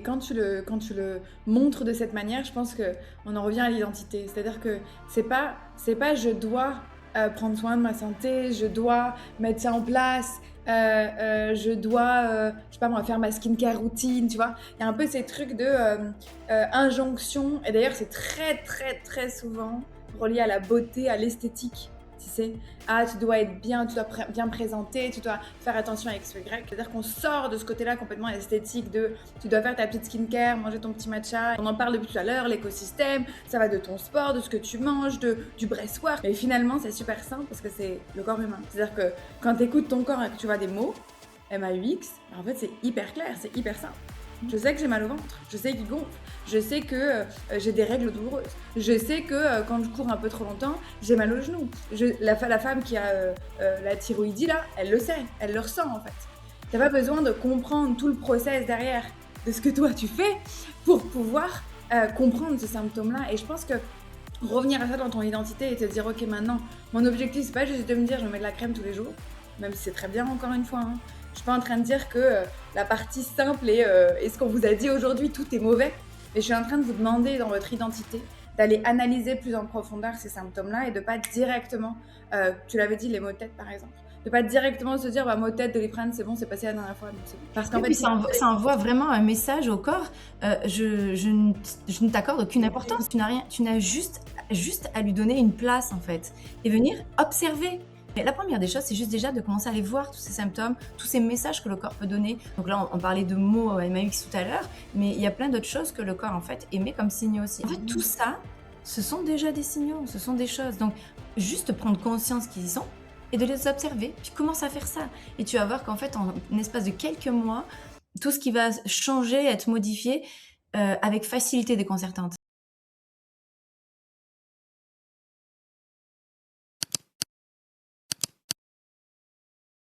quand tu le montres de cette manière, je pense qu'on en revient à l'identité. C'est-à-dire que c'est pas je dois prendre soin de ma santé, je dois mettre ça en place, je dois, je sais pas moi, faire ma skincare routine, tu vois. Il y a un peu ces trucs de injonction, et d'ailleurs c'est très très très souvent relié à la beauté, à l'esthétique. Tu sais, ah, tu dois être bien, tu dois bien présenter, tu dois faire attention à X ou Y. C'est-à-dire qu'on sort de ce côté-là complètement esthétique de tu dois faire ta petite skincare, manger ton petit matcha. On en parle depuis tout à l'heure, l'écosystème, ça va de ton sport, de ce que tu manges, du breathwork. Mais finalement, c'est super simple parce que c'est le corps humain. C'est-à-dire que quand tu écoutes ton corps et que tu vois des mots, MAUX, en fait, c'est hyper clair, c'est hyper simple. Je sais que j'ai mal au ventre, je sais qu'il gonfle, je sais que j'ai des règles douloureuses, je sais que quand je cours un peu trop longtemps, j'ai mal au genou. La femme qui a la thyroïdie là, elle le sait, elle le ressent en fait. T'as pas besoin de comprendre tout le process derrière de ce que toi tu fais pour pouvoir comprendre ces symptômes-là. Et je pense que revenir à ça dans ton identité et te dire ok maintenant, mon objectif c'est pas juste de me dire je me mets de la crème tous les jours, même si c'est très bien encore une fois, hein. Je suis pas en train de dire que la partie simple et ce qu'on vous a dit aujourd'hui, tout est mauvais. Mais je suis en train de vous demander dans votre identité d'aller analyser plus en profondeur ces symptômes-là et de pas directement, tu l'avais dit, les maux de tête par exemple, de pas directement se dire bah maux de tête, Doliprane, c'est bon, c'est passé la dernière fois, donc c'est bon. Parce qu'en Et fait, puis ça envoie vraiment un message au corps. Je ne t'accorde aucune importance. Tu n'as juste à lui donner une place en fait et venir observer. Mais la première des choses, c'est juste déjà de commencer à aller voir tous ces symptômes, tous ces messages que le corps peut donner. Donc là, on parlait de mots MAUX tout à l'heure, mais il y a plein d'autres choses que le corps en fait émet comme signaux aussi. En fait, tout ça, ce sont déjà des signaux, ce sont des choses. Donc juste prendre conscience qu'ils y sont et de les observer. Tu commences à faire ça et tu vas voir qu'en fait, en l'espace de quelques mois, tout ce qui va changer, être modifié avec facilité déconcertante.